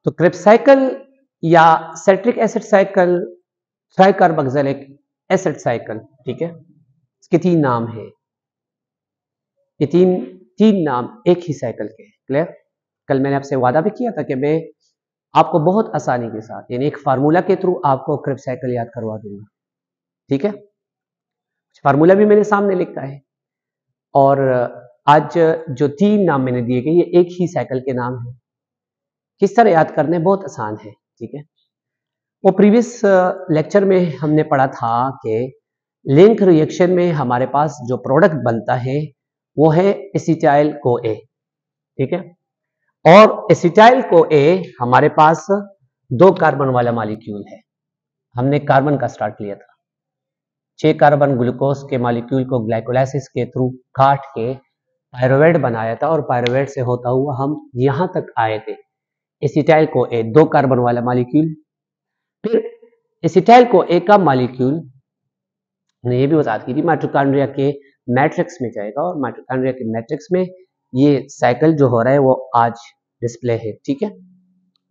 तो Krebs cycle या citric acid cycle, tricarboxylic acid cycle, ठीक है, इसके 3 नाम है। ये तीन नाम एक ही साइकिल के हैं। क्लियर? कल मैंने आपसे वादा भी किया था कि मैं आपको बहुत आसानी के साथ यानी एक फार्मूला के थ्रू आपको क्रेब्स साइकिल याद करवा दूंगा। ठीक है, फार्मूला भी मैंने सामने लिखा है और आज जो 3 नाम मैंने दिए गए ये एक ही साइकिल के नाम है। किस तरह याद करने, बहुत आसान है। ठीक है, वो प्रीवियस लेक्चर में हमने पढ़ा था कि लिंक रिएक्शन में हमारे पास जो प्रोडक्ट बनता है वो है एसिटाइल को ए। ठीक है, और एसिटाइल को ए हमारे पास 2 कार्बन वाला मॉलिक्यूल है। हमने कार्बन का स्टार्ट लिया था, 6 कार्बन ग्लूकोज के मॉलिक्यूल को ग्लाइकोलाइसिस के थ्रू काट के पायरुवेट बनाया था और पायरुवेट से होता हुआ हम यहां तक आए थे। एसिटाइल को ए 2 कार्बन वाला मॉलिक्यूल, फिर एसिटाइल को ए का मॉलिक्यूल ने ये भी बात की थी माइटोकॉन्ड्रिया के मैट्रिक्स में जाएगा और माइटोकॉन्ड्रिया के मैट्रिक्स में ये साइकिल जो हो रहा है वो आज डिस्प्ले है। ठीक है,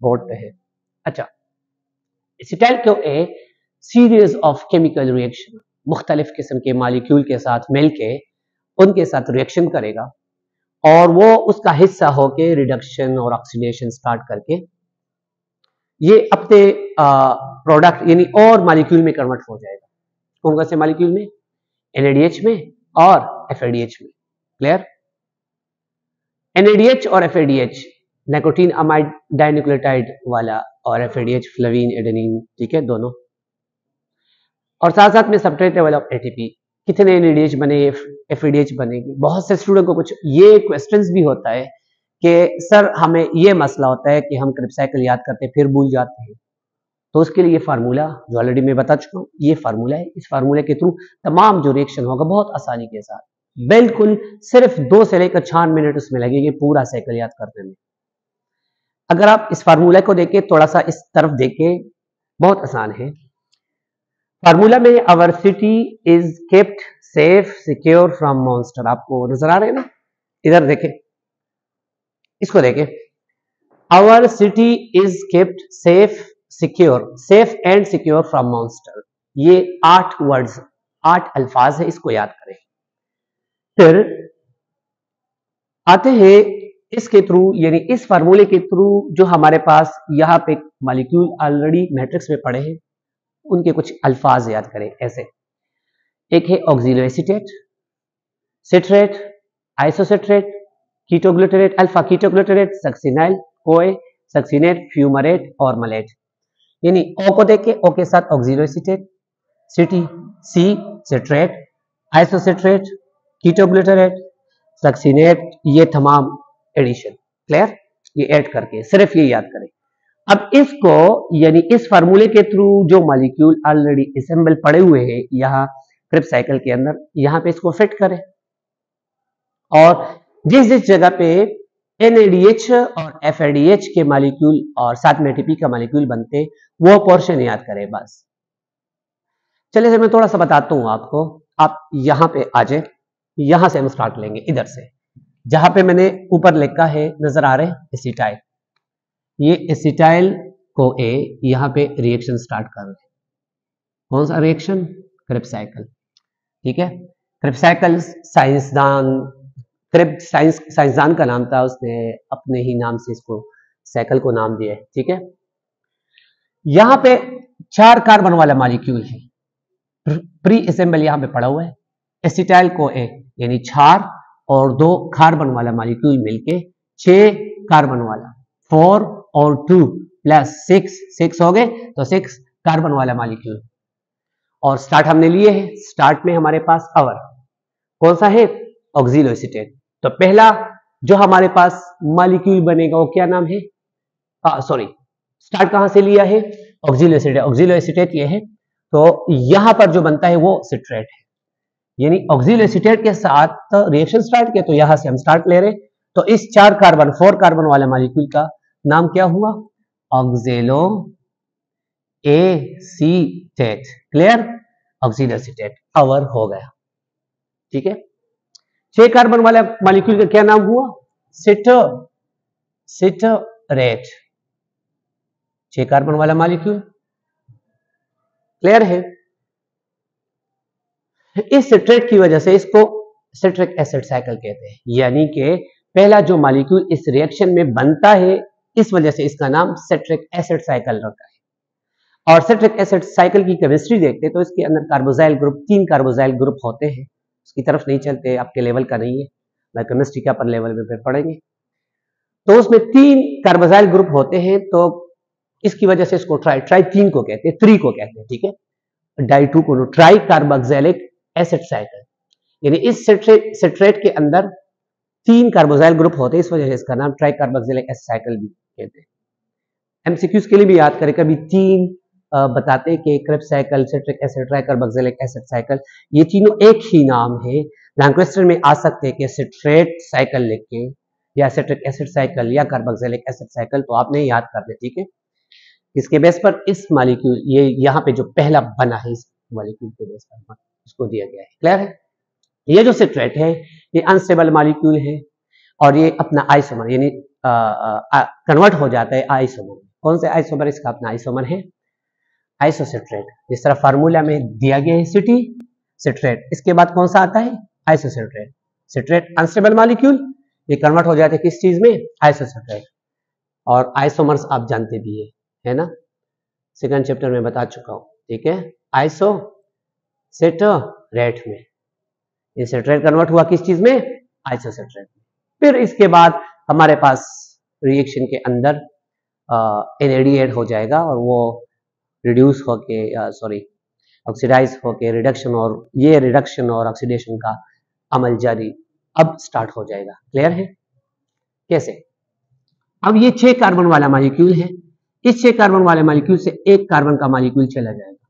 बोर्ड पे है। अच्छा, acetyl co A series of chemical reaction, मुख्तलिफ किस्म के मॉलिक्यूल के साथ मिलके उनके साथ रिएक्शन करेगा और वो उसका हिस्सा होके रिडक्शन और ऑक्सीडेशन स्टार्ट करके ये अपने प्रोडक्ट यानी और मॉलिक्यूल में कन्वर्ट हो जाएगा। कौन कौन से मॉलिक्यूल में? NADH में और FADH में। क्लियर? NADH और FADH नाइकोटीन अमाइड डाइन्यूक्लियोटाइड वाला और FADH फ्लेविन एडेनिन, ठीक है, दोनों। और साथ साथ में सबस्ट्रेट लेवल ऑफ ATP, कितने NADH बने, FADH बनेगी। बहुत से स्टूडेंट को कुछ ये क्वेश्चंस भी होता है कि सर हमें ये मसला होता है कि हम क्रेब्स साइकिल याद करते फिर भूल जाते हैं, तो उसके लिए फार्मूला जो ऑलरेडी मैं बता चुका हूँ, ये फार्मूला है। इस फार्मूले के थ्रू तमाम जो रिएक्शन होगा बहुत आसानी के साथ, बिल्कुल सिर्फ 2 से लेकर 4 मिनट उसमें लगेंगे पूरा साइकिल याद करने में। अगर आप इस फार्मूला को देखें, थोड़ा सा इस तरफ देखें, बहुत आसान है। फार्मूला में our city is kept safe secure from monster, आपको नजर आ रहे हैं ना, इधर देखें, इसको देखें। Our city is kept safe secure, safe and secure from monster, ये 8 वर्ड्स, 8 अल्फाज है, इसको याद करें। फिर आते हैं इसके थ्रू यानी इस फार्मूले के थ्रू जो हमारे पास यहाँ पे मॉलिक्यूल ऑलरेडी मैट्रिक्स में पड़े हैं उनके कुछ अल्फाज याद करें ऐसे। एक है oxaloacetate, citrate, isocitrate, ketoglutarate, alpha ketoglutarate, succinyl CoA, succinate, fumarate और मलेट। यानी ओ को देखे, ओ के साथ oxaloacetate, city, C citrate, isocitrate, ketoglutarate, succinate, ये तमाम एडिशन। क्लियर? ये ऐड करके सिर्फ ये याद करें। अब इसको यानी इस फार्मूले के थ्रू जो मॉलिक्यूल ऑलरेडी असेंबल पड़े हुए हैं यहाँ क्रेब्स साइकिल के अंदर, यहाँ पे इसको फिट करें और जिस जिस जगह पे NADH और FADH के मॉलिक्यूल और साथ में ATP का मॉलिक्यूल बनते वो पोर्शन याद करें बस। चलिए सर मैं थोड़ा सा बताता हूं आपको, आप यहां पे आ जाए, यहां से हम स्टार्ट लेंगे, इधर से जहां पे मैंने ऊपर लिखा है, नजर आ रहे हैं एसिटाइल, ये एसिटाइल को ए यहां पे रिएक्शन स्टार्ट कर रहे हैं। कौन सा रिएक्शन? Krebs cycle. ठीक है, क्रेब्स साइकिल साइंसदान, क्रेब्स साइंसदान का नाम था, उसने अपने ही नाम से इसको साइकिल को नाम दिया है। ठीक है, यहां पे 4 कार्बन वाला मॉलिक्यूल है, प्री असेंबल यहां पे पड़ा हुआ है। एसिटाइल को ए यानी 4 और 2 कार्बन वाला मॉलिक्यूल मिलके 6 कार्बन वाला, 4 और 2 प्लस 6 हो गए, तो 6 कार्बन वाला मॉलिक्यूल। और स्टार्ट हमने लिए है, स्टार्ट में हमारे पास आवर कौन सा है? ऑक्सिलोएसिटेट। तो पहला जो हमारे पास मॉलिक्यूल बनेगा वो क्या नाम है? सॉरी, स्टार्ट कहां से लिया है? ऑक्सिलोएसिटेट। ऑक्सिलोएसिटेट ये है, तो यहां पर जो बनता है वो सिट्रेट है, यानी ऑक्सिलोएसिटेट के साथ रिएक्शन स्टार्ट किया तो यहां से हम स्टार्ट ले रहे, तो इस 4 कार्बन वाला मॉलिक्यूल का नाम क्या हुआ? Oxalo acetate. क्लियर? ऑक्सिलोएसिटेट आवर हो गया। ठीक है, 6 कार्बन वाला मॉलिक्यूल का क्या नाम हुआ? सिटरेट। 6 कार्बन वाला मॉलिक्यूल। क्लियर है? इस सिट्रेट की वजह से इसको सिट्रिक एसिड साइकिल कहते हैं, यानी कि पहला जो मॉलिक्यूल इस रिएक्शन में बनता है, इस वजह से इसका नाम सिट्रिक एसिड साइकिल रखा है। और सिट्रिक एसिड साइकिल की केमिस्ट्री देखते हैं तो इसके अंदर कार्बोजाइल ग्रुप, 3 कार्बोजाइल ग्रुप होते हैं। उसकी तरफ नहीं चलते, आपके लेवल का नहीं है, मैं केमिस्ट्री के अपर लेवल में फिर पढ़ेंगे। तो उसमें 3 कार्बोजाइल ग्रुप होते हैं, तो इसकी वजह से इसको ट्राई 3 को कहते हैं, 3 को कहते हैं, ठीक है। डाई 2 को ट्राई कार्बोक्सिलिक एसिड साइकिल, यानी इस सिट्रेट के अंदर 3 कार्बोजाइल ग्रुप होते हैं, इस वजह से इसका नाम ट्राई कार्बोक्सिलिक एसिड साइकिल भी कहते हैं। एमसीक्यूज के लिए भी याद करें, कभी 3 बताते हैं कि Krebs cycle, citric acid, try carboxylic acid cycle, ये तीनों एक ही नाम है। लैंग क्वेश्चन में आ सकते हैं कि सिट्रेट साइकिल लिख के या सिट्रिक एसिड साइकिल या कार्बोक्सिलिक एसिड साइकिल, तो आपने याद कर दे, ठीक है। इसके बेस पर इस मॉलिक्यूल, ये यहाँ पे जो पहला बना है इस मॉलिक्यूल के बेस पर उसको दिया गया है। क्लियर है? ये जो सिट्रेट है ये अनस्टेबल मॉलिक्यूल है और ये अपना आइसोमर यानी कन्वर्ट हो जाता है आइसोमर। कौन से आइसोमर? इसका अपना आइसोमर है आइसोसिट्रेट, जिस तरह फार्मूला में दिया गया है सिटी सिट्रेट, इसके बाद कौन सा आता है? आइसोसिट्रेट। सिट्रेट अनस्टेबल मॉलिक्यूल, ये कन्वर्ट हो जाते हैं किस चीज में? आइसोसिट्रेट। और आइसोमर्स आप जानते भी है ना, सेकंड चैप्टर में बता चुका हूं, ठीक है। आइसोसिट्रेट में ये सिट्रेट कन्वर्ट हुआ किस चीज में? आइसोसिट्रेट में। फिर इसके बाद हमारे पास रिएक्शन के अंदर NAD ऐड हो जाएगा और वो रिड्यूस होके ऑक्सीडाइज होके रिडक्शन, और ये रिडक्शन और ऑक्सीडेशन का अमल जारी अब स्टार्ट हो जाएगा। क्लियर है? कैसे? अब ये 6 कार्बन वाला मॉलिक्यूल है, इस 6 कार्बन वाले मॉलिक्यूल से 1 कार्बन का मॉलिक्यूल चला जाएगा,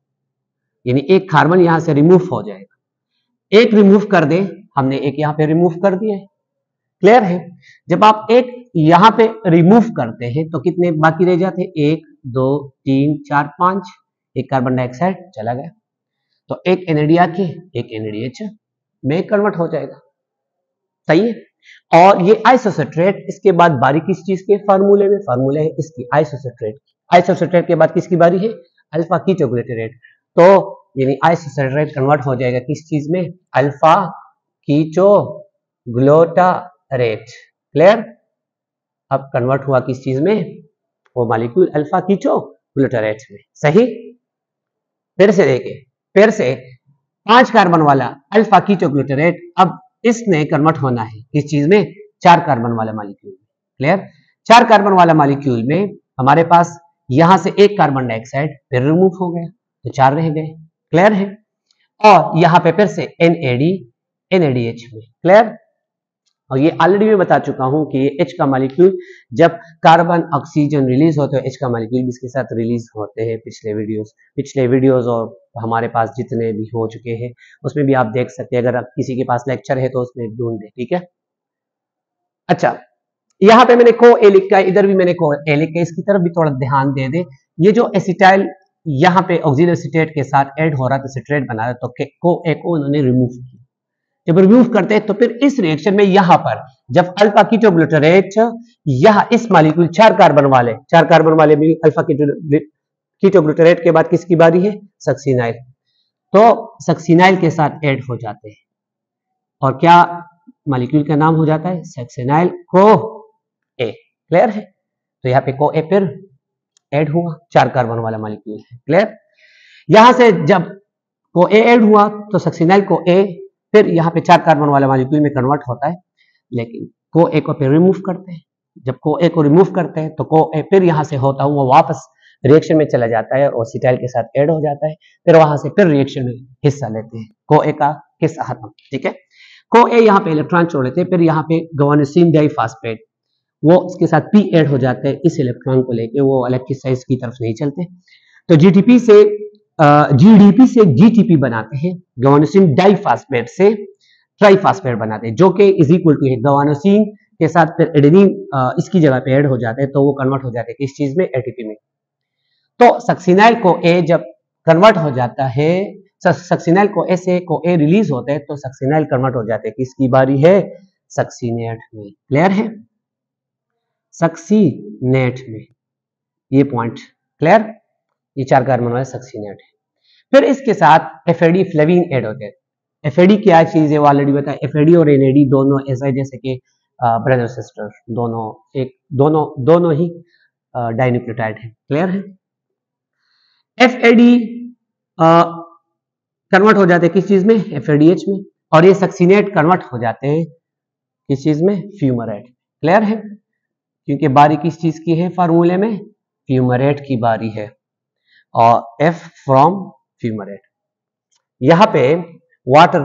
यानी 1 कार्बन यहां से रिमूव हो जाएगा। 1 रिमूव कर दे, हमने 1 यहां पे रिमूव कर दिया है। क्लियर है? जब आप 1 यहां पे रिमूव करते हैं तो कितने बाकी रह जाते हैं? 1 2 3 4 5, 1 कार्बन डाइऑक्साइड चला गया, तो 1 NAD आके 1 NADH में कन्वर्ट हो जाएगा। सही है? और ये आइसोसिट्रेट, इसके बाद बारी किस चीज के? फार्मूले में, फार्मूला है इसकी आइसोसिट्रेट। आइसोसिट्रेट के बाद किसकी बारी है? Alpha ketoglutarate. तो यानी आइसोसिट्रेट कन्वर्ट हो जाएगा किस चीज में? Alpha ketoglutarate. क्लियर? अब कन्वर्ट हुआ किस चीज में? वो मॉलिक्यूल अल्फा कीटोग्लूटारेट में। सही? फिर से देखिए, फिर से 5 कार्बन वाला अल्फा कीटोग्लूटारेट, अब इसने कन्वर्ट होना है किस चीज में? 4 कार्बन वाला मॉलिक्यूल। क्लियर? 4 कार्बन वाला मॉलिक्यूल में हमारे पास यहां से 1 कार्बन डाइऑक्साइड फिर रिमूव हो गया, तो 4 रह गए। क्लियर है? और यहां पे फिर से NAD NADH में। क्लियर? और ये ऑलरेडी मैं बता चुका हूं कि ये H का मॉलिक्यूल जब कार्बन ऑक्सीजन रिलीज होते हैं, H का मॉलिक्यूल भी इसके साथ रिलीज होते हैं। पिछले वीडियोस और हमारे पास जितने भी हो चुके हैं उसमें भी आप देख सकते हैं, अगर आप किसी के पास लेक्चर है तो उसमें ढूंढ दे, ठीक है। अच्छा, यहाँ पे मैंने को ए लिखा है, इधर भी मैंने को ए लिखा है, इसकी तरफ भी थोड़ा ध्यान दे दे। ये जो एसिटाइल यहाँ पे ऑक्सिलरी सिट्रेट के साथ ऐड हो रहा था, सिट्रेट बना रहा, तो को ए को उन्होंने रिमूव किया। जब रिमूव करते हैं तो फिर इस रिएक्शन में यहां पर जब अल्फा कीटोग्लूटारेट यह इस मॉलिक्यूल 4 कार्बन वाले में अल्फा कीटोग्लूटारेट के बाद किसकी बारी है? सक्सिनाइल। तो सक्सिनाइल के साथ ऐड हो जाते हैं और क्या मॉलिक्यूल का नाम हो जाता है? सक्सिनाइल को ए। क्लियर है? तो यहाँ पे को ए फिर ऐड हुआ, 4 कार्बन वाला मॉलिक्यूल है। क्लियर? यहां से जब को ए ऐड हुआ तो सक्सिनाइल को ए फिर यहाँ पे 4 कार्बन वाला मॉलिक्यूल में कन्वर्ट होता है, लेकिन को ए को फिर रिमूव करते हैं। जब को ए को रिमूव करते हैं तो को ए फिर यहाँ से होता हुआ वापस रिएक्शन में चला जाता है और एसिटाइल के साथ ऐड हो जाता है, फिर वहां से फिर रिएक्शन में हिस्सा लेते हैं। को ए का हिस्सा खत्म, ठीक है। को ए यहाँ पे इलेक्ट्रॉन छोड़ लेते हैं, फिर यहाँ पे गुआनोसिन डाइफॉस्फेट वो इसके साथ पी ऐड हो जाते हैं, इस इलेक्ट्रॉन को लेके वो अलग की साइज की तरफ नहीं चलते, तो जीडीपी से जीटीपी बनाते हैं, गुआनोसिन डाइफॉस्फेट से ट्राइफॉस्फेट बनाते हैं, जो कि इज इक्वल टू है गुआनोसिन के साथ फिर एडेनिन इसकी जगह पे ऐड हो जाते हैं, तो वो कन्वर्ट हो जाते हैं किस चीज में? एटीपी में। तो सक्सिनाइल को ए जब कन्वर्ट हो जाता है, सक्सिनाइल को ए से को ए रिलीज होता है, तो सक्सिनाइल कन्वर्ट हो जाते हैं, किसकी बारी है? सक्सिनेट में। क्लियर है? सक्सिनेट में, ये पॉइंट क्लियर? ये 4 कार्बन वाला सक्सीनेट है। फिर इसके साथ एफएडी फ्लेविन ऐड होते हैं। एफएडी क्या चीज है वो ऑलरेडी बताया। एफएडी और एनएडी दोनों ऐसा है जैसे कि ब्रदर सिस्टर, दोनों ही डाइन्यूक्लियोटाइड है। क्लियर है? एफएडी कन्वर्ट हो जाते हैं किस चीज में? एफएडीएच में। और ये सक्सीनेट कन्वर्ट हो जाते हैं किस चीज में? फ्यूमरेट। क्लियर है? क्योंकि बारी किस चीज की है फार्मूले में? फ्यूमरेट की बारी है, और एफ फ्रॉम फ्यूमरेट। यहां पे वाटर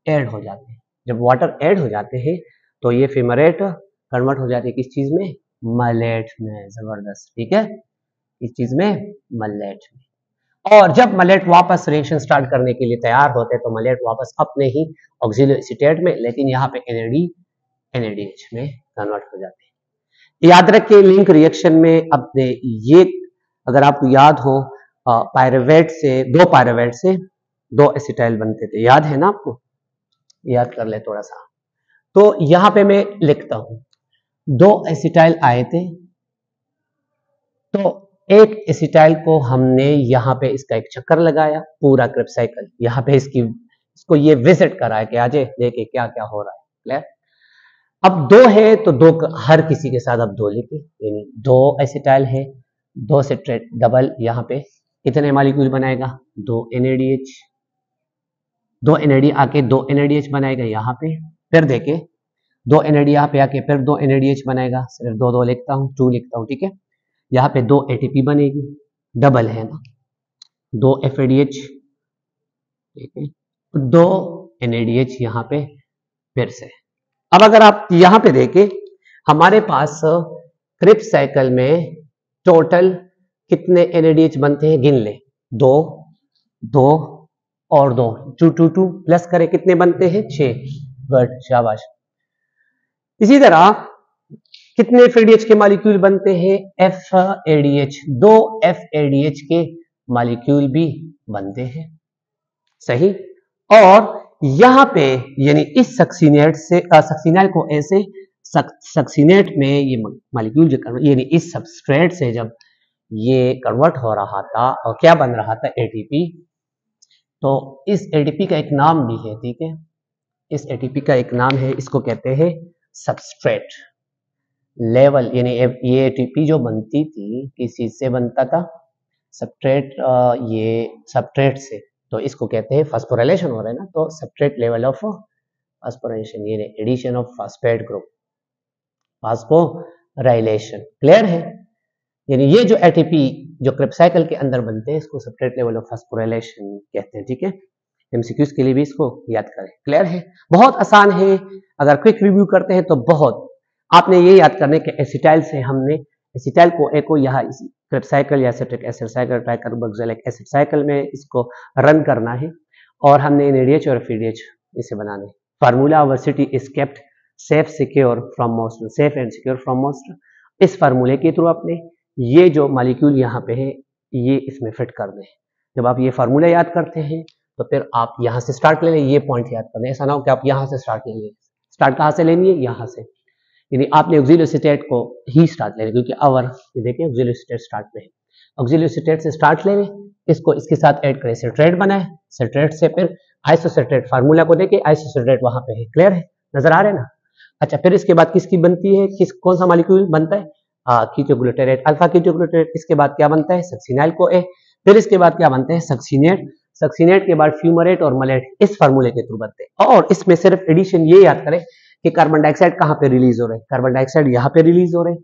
ऐड हो जाते हैं। जब वाटर ऐड हो जाते हैं तो ये फ्यूमरेट कन्वर्ट हो जाते हैं किस चीज में? मलेट में। जबरदस्त, ठीक है? इस चीज में, मलेट में। और जब मलेट वापस रिएक्शन स्टार्ट करने के लिए तैयार होते हैं तो मलेट वापस अपने ही ऑक्सिलो एसीटेट में, लेकिन यहाँ पे एनएडीएच में कन्वर्ट हो जाते हैं। याद रखिए लिंक रिएक्शन में अपने ये, अगर आपको याद हो, पायरुवेट से, दो एसिटाइल बनते थे। याद है ना आपको? याद कर ले थोड़ा सा। तो यहां पे मैं लिखता हूं 2 एसिटाइल आए थे, तो एक एसिटाइल को हमने यहाँ पे इसका एक चक्कर लगाया, पूरा क्रेब्स साइकिल यहाँ पे इसको ये विजिट कराया कि आजे देखे क्या क्या हो रहा है। क्लियर? अब 2 है तो 2 हर किसी के साथ अब 2 लिखे, यानी 2 एसिटाइल है, 2 सिट्रेट डबल, यहाँ पे कितने मॉलिक्यूल बनाएगा? 2 NADH, 2 NAD आके 2 NADH बनाएगा यहाँ पे। फिर देखे 2 NAD यहाँ पे आके फिर 2 NADH बनाएगा, सिर्फ 2 लिखता हूँ, 2 लिखता हूँ, ठीक है? यहाँ पे 2 ATP बनेगी, डबल है ना, 2 FADH, ठीक है, 2 NADH यहाँ पे फिर से। अब अगर आप यहाँ पे देखें, हमारे पास क्रेब्स साइकिल में टोटल कितने NADH बनते हैं? गिन ले, 2 2 और 2, 2 2 2 प्लस करें कितने बनते हैं? 6। गुड, शाबाश। इसी तरह कितने FADH के मॉलिक्यूल बनते हैं? FADH, 2 FADH के मॉलिक्यूल भी बनते हैं, सही। और यहां पे यानी इस सक्सीनेट से सक्सीनाइल को ऐसे सक्सीनेट में ये मॉलिक्यूल जो यानी इस सबस्ट्रेट से जब ये कन्वर्ट हो रहा था और क्या बन रहा था? ATP। तो इस ATP का एक नाम भी है, ठीक है? इस ATP का एक नाम है, इसको कहते हैं सबस्ट्रेट लेवल। यानी ये ATP जो बनती थी किस चीज से बनता था? सबस्ट्रेट, ये सबस्ट्रेट से, तो इसको कहते हैं फास्फोराइलेशन हो रहा है ना, तो सबस्ट्रेट लेवल ऑफ फास्फोराइलेशन, ये addition of phosphate group, phosphorylation. Clear है? यानी ये जो ATP जो क्रेब्स साइकिल के अंदर बनते हैं इसको सबस्ट्रेट लेवल ऑफ फास्फोराइलेशन कहते हैं, ठीक है? MCQs के लिए भी इसको याद करें। क्लियर है? बहुत आसान है, अगर क्विक रिव्यू करते हैं तो बहुत आपने ये याद करने के एसिटाइल से हमने एसिटाइल को ए को यहाँ क्रेब्स साइकिल या citric acid cycle tricarboxylic acid cycle में इसको रन करना है, और हमने NADH और FADH इसे बनाने। Formula varsity is kept safe secure from most, safe and secure from most. इस फार्मूले के थ्रू अपने ये जो मॉलिक्यूल यहाँ पे है ये इसमें फिट कर दें। जब आप ये फार्मूला याद करते हैं तो फिर आप यहाँ से स्टार्ट ले लें, ये पॉइंट याद करना है। ऐसा ना हो कि आप यहाँ से स्टार्ट ले लें। स्टार्ट कहाँ से लेनी है? यहाँ से, यानी आपने ऑक्सिलो एसीटेट को ही स्टार्ट लेना, क्योंकि आवर ये देखिए ऑक्सिलो एसीटेट स्टार्ट में है। ऑक्सिलो एसीटेट से स्टार्ट ले लें, इसको इसके साथ ऐड करें, सिट्रेट बनाए, सिट्रेट से फिर आइसोसिट्रेट, फार्मूला को देके आइसोसिट्रेट वहां पे है। क्लियर है? नजर आ रहे हैं ना? अच्छा, फिर इसके बाद किसकी बनती है? कौन सा मॉलिक्यूल बनता है? Ketoglutarate, alpha ketoglutarate. इसके बाद क्या बनता है? सक्सीनाइल को ए। फिर इसके बाद क्या बनते हैं? सक्सीनेट। सक्सीनेट के बाद फ्यूमरेट और मलेट इस फार्मूले के थ्रू बनते हैं। और इसमें सिर्फ एडिशन ये याद करें कि कार्बन डाइऑक्साइड कहाँ पे रिलीज हो रहे हैं? कार्बन डाइऑक्साइड यहाँ पे रिलीज हो रहे हैं।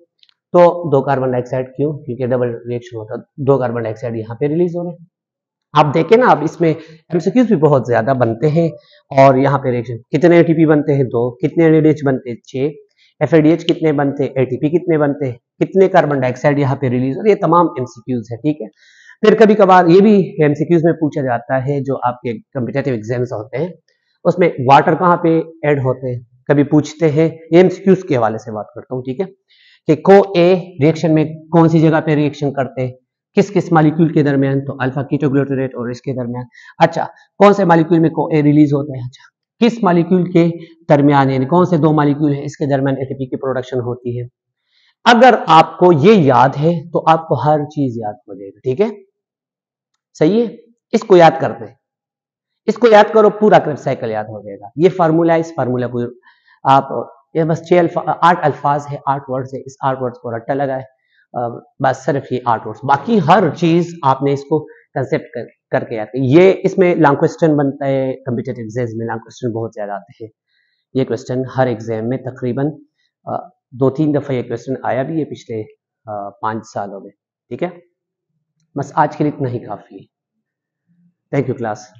तो 2 कार्बन डाइऑक्साइड क्यों? क्योंकि डबल रिएक्शन होता है, 2 कार्बन डाइऑक्साइड यहाँ पे रिलीज हो रहे हैं। आप देखें ना, अब इसमें MCQs भी बहुत ज्यादा बनते हैं। और यहाँ पे रिएक्शन कितने ATP बनते हैं? 2। कितने NADH बनते हैं? 6। FADH कितने बनते हैं? ATP कितने बनते हैं? कितने कार्बन डाइऑक्साइड यहाँ पे रिलीज हो रही है? ये तमाम MCQs है, ठीक है? फिर कभी कभार ये भी MCQs में पूछा जाता है, जो आपके कॉम्पिटिटिव एग्जाम्स होते हैं उसमें वाटर कहाँ पे ऐड होते हैं, कभी पूछते हैं। ये MCQs के हवाले से बात करता हूँ, ठीक है? कि को-A रिएक्शन में कौन सी जगह पे रिएक्शन करते हैं, किस किस मॉलिक्यूल के दरमियान? तो अल्फा कीटोग्लूटारेट और इसके दरमियान। अच्छा, कौन से मॉलिक्यूल में को-A रिलीज होता है? अच्छा, किस मॉलिक्यूल के दरमियान, यानी कौन से 2 मॉलिक्यूल है इसके दरमियान ATP की प्रोडक्शन होती है? अगर आपको ये याद है तो आपको हर चीज याद हो जाएगी, ठीक है, सही है। इसको याद करते हैं, इसको याद करो, पूरा क्रेब साइकिल याद हो जाएगा। ये फार्मूला है, इस फार्मूला को आप, ये बस 8 अल्फाज है, 8 वर्ड्स है, इस 8 वर्ड्स को रट्टा लगाए, बस सिर्फ ये 8 वर्ड्स, बाकी हर चीज आपने इसको कंसेप्ट करके याद कर। ये इसमें लॉन्ग क्वेश्चन बनता है, कम्पिटिटिव एग्जाम्स में लॉन्ग क्वेश्चन बहुत ज्यादा आते हैं। ये क्वेश्चन हर एग्जाम में तकरीबन 2-3 दफा ये क्वेश्चन आया भी है पिछले 5 सालों में, ठीक है। बस आज के लिए इतना ही काफी है। Thank you class.